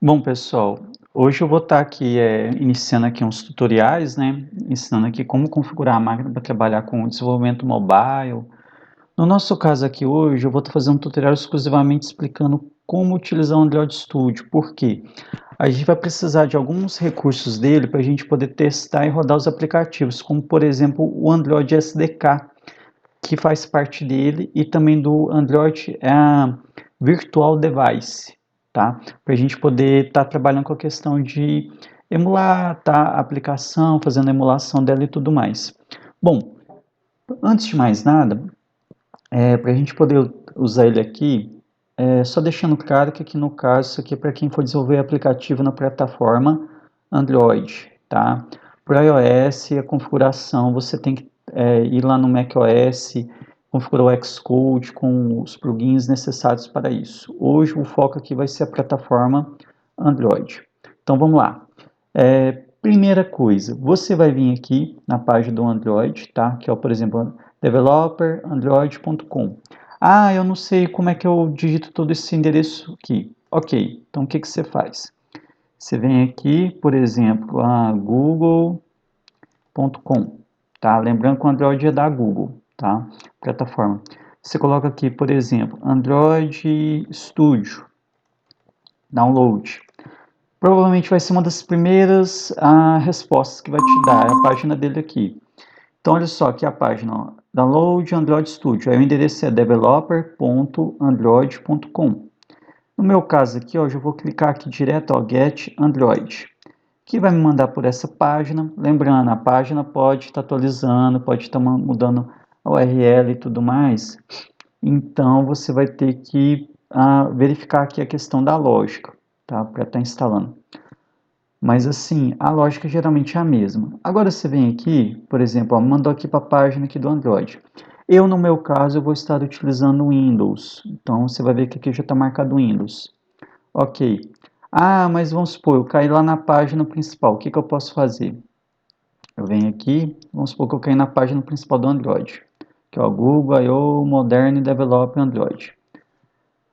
Bom, pessoal, hoje eu vou estar aqui iniciando aqui uns tutoriais, né? Ensinando aqui como configurar a máquina para trabalhar com o desenvolvimento mobile. No nosso caso aqui hoje, eu vou estar fazendo um tutorial exclusivamente explicando como utilizar o Android Studio. Por quê? A gente vai precisar de alguns recursos dele para a gente poder testar e rodar os aplicativos, como por exemplo o Android SDK, que faz parte dele, e também do Android Virtual Device, tá? Para a gente poder estar trabalhando com a questão de emular, tá? A aplicação, fazendo a emulação dela e tudo mais. Bom, antes de mais nada, para a gente poder usar ele aqui, só deixando claro que aqui no caso, isso aqui é para quem for desenvolver aplicativo na plataforma Android, tá? Para iOS, a configuração, você tem que ir lá no macOS, configurar o Xcode com os plugins necessários para isso. Hoje o foco aqui vai ser a plataforma Android. Então vamos lá. Primeira coisa, você vai vir aqui na página do Android, tá? Que é, por exemplo, developerandroid.com. Ah, eu não sei como é que eu digito todo esse endereço aqui. Ok, então o que você faz? Você vem aqui, por exemplo, a google.com, tá? Lembrando que o Android é da Google, tá? Plataforma. Você coloca aqui, por exemplo, Android Studio, download. Provavelmente vai ser uma das primeiras respostas que vai te dar, é a página dele aqui. Então, olha só, aqui a página, ó, Download Android Studio. Aí o endereço é developer.android.com. No meu caso aqui, ó, eu já vou clicar aqui direto, ó, Get Android, que vai me mandar por essa página. Lembrando, a página pode estar atualizando, pode estar mudando a URL e tudo mais. Então, você vai ter que verificar aqui a questão da lógica, tá? Para estar instalando. Mas assim, a lógica geralmente é a mesma. Agora você vem aqui, por exemplo, ó, mandou aqui para a página aqui do Android. Eu, no meu caso, eu vou estar utilizando o Windows. Então, você vai ver que aqui já está marcado Windows. Ok. Ah, mas vamos supor, eu caí lá na página principal. O que eu posso fazer? Eu venho aqui, vamos supor que eu caí na página principal do Android. Que é o Google I/O Modern Developer Android.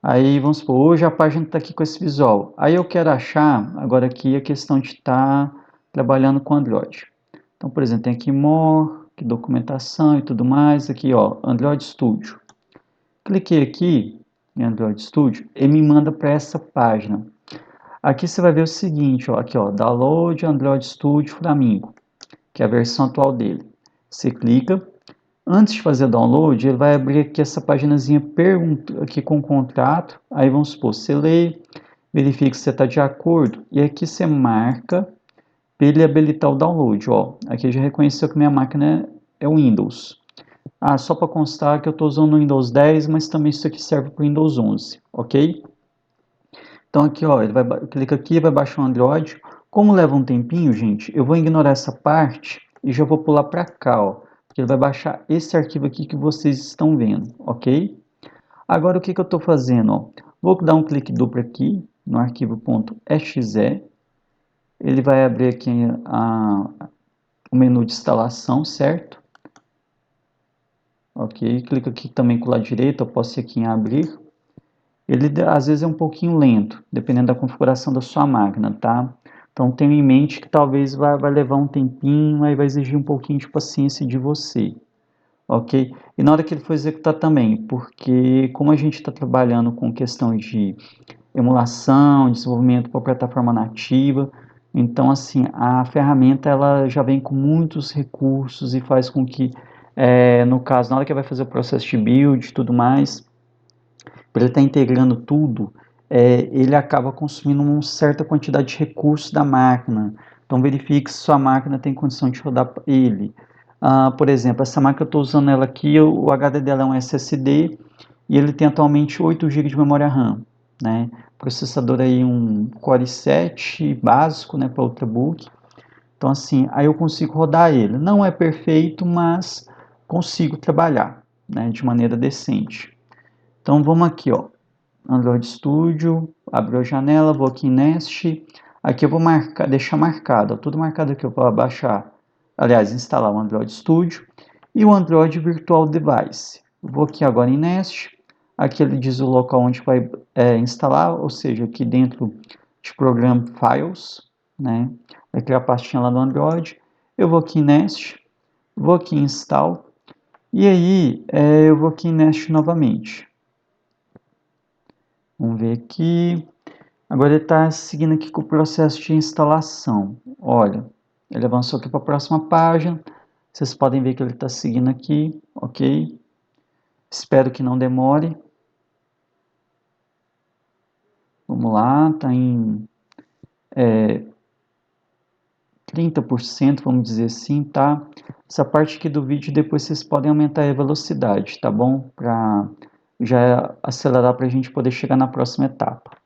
Aí, vamos supor, hoje a página está aqui com esse visual. Aí eu quero achar, agora aqui, a questão de estar trabalhando com Android. Então, por exemplo, tem aqui More, aqui documentação e tudo mais. Aqui, ó, Android Studio. Cliquei aqui em Android Studio e me manda para essa página. Aqui você vai ver o seguinte, ó, aqui, ó, Download Android Studio Flamingo, que é a versão atual dele. Você clica. Antes de fazer o download, ele vai abrir aqui essa paginazinha aqui com o contrato. Aí vamos supor, você lê, verifica se você está de acordo. E aqui você marca para ele habilitar o download. Ó, aqui já reconheceu que minha máquina é o Windows. Ah, só para constar que eu estou usando o Windows 10, mas também isso aqui serve para o Windows 11, ok? Então aqui, ó, ele clica aqui, vai baixar o Android. Como leva um tempinho, gente, eu vou ignorar essa parte e já vou pular para cá, ó. Porque ele vai baixar esse arquivo aqui que vocês estão vendo, ok? Agora o que eu estou fazendo, ó? Vou dar um clique duplo aqui no arquivo .exe. Ele vai abrir aqui o menu de instalação, certo? Ok, clica aqui também com o lado direito, eu posso ir aqui em abrir. Ele às vezes é um pouquinho lento, dependendo da configuração da sua máquina, tá? Então tenha em mente que talvez vai levar um tempinho, aí vai exigir um pouquinho de paciência de você, ok? E na hora que ele for executar também, porque como a gente está trabalhando com questões de emulação, desenvolvimento para plataforma nativa, então assim, a ferramenta ela já vem com muitos recursos e faz com que, no caso, na hora que vai fazer o processo de build e tudo mais, para ele estar integrando tudo, ele acaba consumindo uma certa quantidade de recursos da máquina. Então verifique se sua máquina tem condição de rodar ele. Por exemplo, essa máquina eu estou usando ela aqui, o HD dela é um SSD e ele tem atualmente 8 GB de memória RAM, né? Processador aí um Core i7 básico, né, para Ultrabook. Então assim, aí eu consigo rodar ele. Não é perfeito, mas consigo trabalhar, né, de maneira decente. Então vamos aqui, ó, Android Studio, abriu a janela, vou aqui em Nest, aqui eu vou deixar marcado, ó, tudo marcado aqui, eu vou baixar, aliás, instalar o Android Studio e o Android Virtual Device. Eu vou aqui agora em Nest, aqui ele diz o local onde vai instalar, ou seja, aqui dentro de Program Files, né? Vai criar a pastinha lá do Android. Eu vou aqui em Nest, vou aqui em Install, e aí eu vou aqui em Nest novamente. Vamos ver aqui. Agora ele está seguindo aqui com o processo de instalação. Olha, ele avançou aqui para a próxima página. Vocês podem ver que ele está seguindo aqui, ok? Espero que não demore. Vamos lá, está em 30%, vamos dizer assim, tá? Essa parte aqui do vídeo depois vocês podem aumentar a velocidade, tá bom? Para já acelerar para a gente poder chegar na próxima etapa.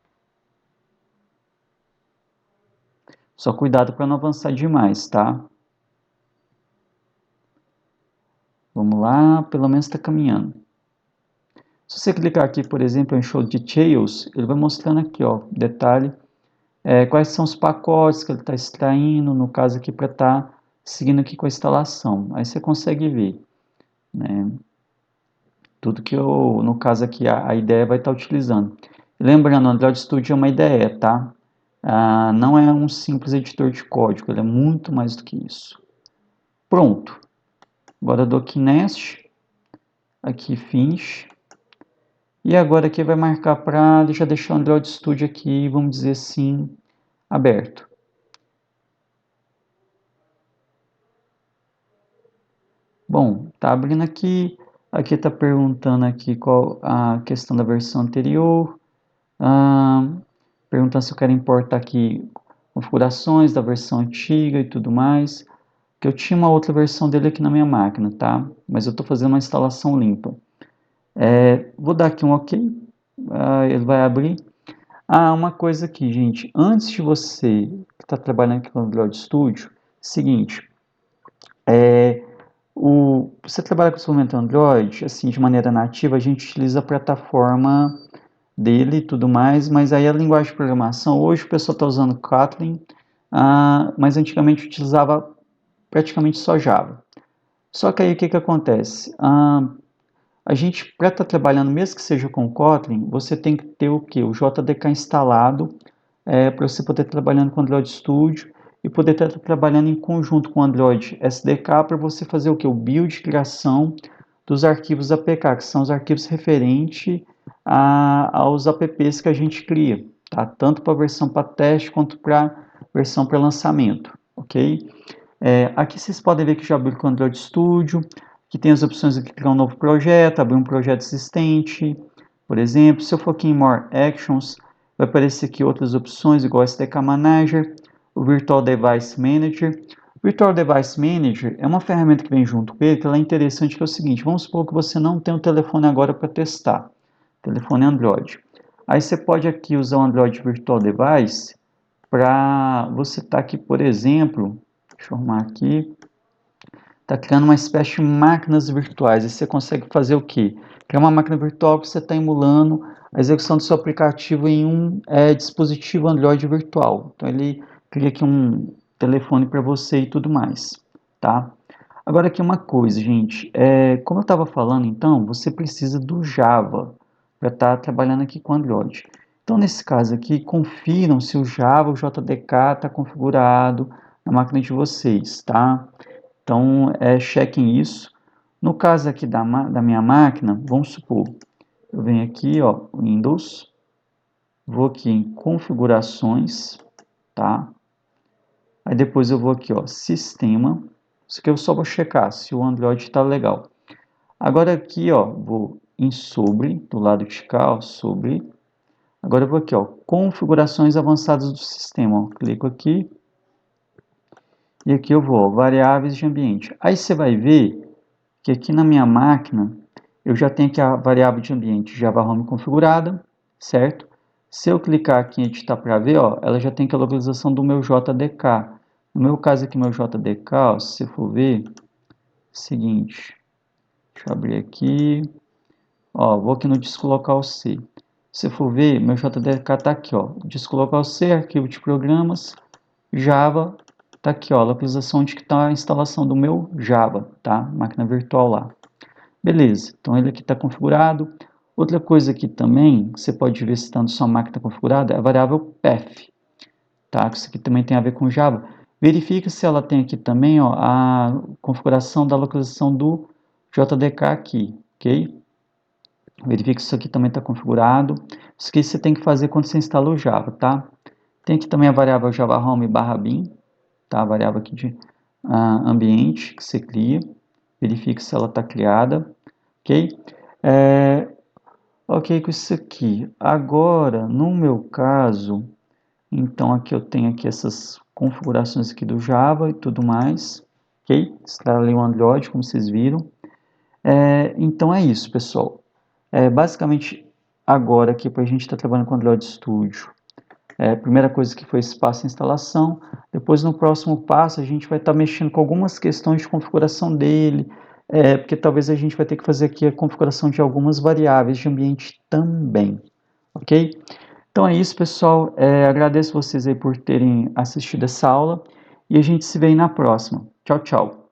Só cuidado para não avançar demais, tá? Vamos lá, pelo menos está caminhando. Se você clicar aqui, por exemplo, em Show Details, ele vai mostrando aqui, ó, detalhe, quais são os pacotes que ele está extraindo, no caso aqui para estar seguindo aqui com a instalação. Aí você consegue ver, né? Tudo que eu, no caso aqui, a ideia vai estar utilizando. Lembrando, o Android Studio é uma ideia, tá? Não é um simples editor de código, ele é muito mais do que isso. Pronto. Agora eu dou aqui Nest, aqui Finish. E agora aqui vai marcar para já deixar o Android Studio aqui, vamos dizer assim, aberto. Bom, tá abrindo aqui. Aqui está perguntando aqui qual a questão da versão anterior. Perguntando se eu quero importar aqui configurações da versão antiga e tudo mais. Que eu tinha uma outra versão dele aqui na minha máquina, tá? Mas eu estou fazendo uma instalação limpa. Vou dar aqui um OK. Ele vai abrir. Uma coisa aqui, gente. Antes de você que está trabalhando aqui no Android Studio, seguinte. Você trabalha com desenvolvimento Android, assim, de maneira nativa, a gente utiliza a plataforma dele e tudo mais, mas aí a linguagem de programação, hoje o pessoal está usando Kotlin, mas antigamente utilizava praticamente só Java. Só que aí o que acontece? A gente, para estar trabalhando, mesmo que seja com Kotlin, você tem que ter o quê? O JDK instalado, para você poder estar trabalhando com Android Studio e poder estar trabalhando em conjunto com o Android SDK para você fazer o quê? O build, criação dos arquivos APK, que são os arquivos referentes aos apps que a gente cria, tá? Tanto para a versão para teste quanto para a versão para lançamento, ok? Aqui vocês podem ver que já abriu com o Android Studio, que tem as opções de criar um novo projeto, abrir um projeto existente, por exemplo. Se eu for aqui em More Actions, vai aparecer aqui outras opções, igual SDK Manager, o Virtual Device Manager. O Virtual Device Manager é uma ferramenta que vem junto com ele, que ela é interessante, que é o seguinte, vamos supor que você não tem um telefone agora para testar, telefone Android. Aí você pode aqui usar o Android Virtual Device para você estar aqui, por exemplo, deixa eu arrumar aqui, está criando uma espécie de máquinas virtuais. E você consegue fazer o quê? Criar uma máquina virtual que você está emulando a execução do seu aplicativo em um dispositivo Android virtual. Então ele cria aqui um telefone para você e tudo mais, tá? Agora aqui uma coisa, gente, como eu estava falando, então, você precisa do Java para estar trabalhando aqui com Android. Então, nesse caso aqui, confiram se o Java, o JDK está configurado na máquina de vocês, tá? Então, chequem isso. No caso aqui da minha máquina, vamos supor, eu venho aqui, ó, Windows, vou aqui em configurações, tá? Aí depois eu vou aqui, ó, sistema. Isso aqui eu só vou checar se o Android está legal. Agora aqui, ó, vou em sobre, do lado de cá, ó, sobre. Agora eu vou aqui, ó, configurações avançadas do sistema, ó. Clico aqui. E aqui eu vou, ó, variáveis de ambiente. Aí você vai ver que aqui na minha máquina eu já tenho aqui a variável de ambiente Java Home configurada, certo? Se eu clicar aqui em editar para ver, ó, ela já tem aqui a localização do meu JDK. No meu caso aqui, meu JDK, ó, se você for ver, seguinte, deixa eu abrir aqui, ó, vou aqui no disco local C. Se você for ver, meu JDK está aqui, ó, disco local C, arquivo de programas, Java, tá aqui, ó, a localização onde está a instalação do meu Java, tá? Máquina virtual lá. Beleza, então ele aqui está configurado. Outra coisa aqui também, você pode ver se está na sua máquina configurada, é a variável path. tá? Isso aqui também tem a ver com Java. Verifique se ela tem aqui também, ó, a configuração da localização do JDK aqui, ok? Verifique se isso aqui também está configurado. Isso aqui você tem que fazer quando você instala o Java, tá? Tem aqui também a variável Java Home /bin, tá? A variável aqui de ambiente que você cria. Verifique se ela está criada, ok? Ok com isso aqui. Agora, no meu caso, então aqui eu tenho aqui essas configurações aqui do Java e tudo mais, ok? Instalei o Android, como vocês viram. Então é isso, pessoal. Basicamente, agora aqui, para a gente estar trabalhando com o Android Studio, a primeira coisa que foi esse passo de instalação. Depois, no próximo passo, a gente vai estar mexendo com algumas questões de configuração dele, porque talvez a gente vai ter que fazer aqui a configuração de algumas variáveis de ambiente também, ok? Então é isso, pessoal. Agradeço vocês aí por terem assistido essa aula e a gente se vê aí na próxima. Tchau, tchau.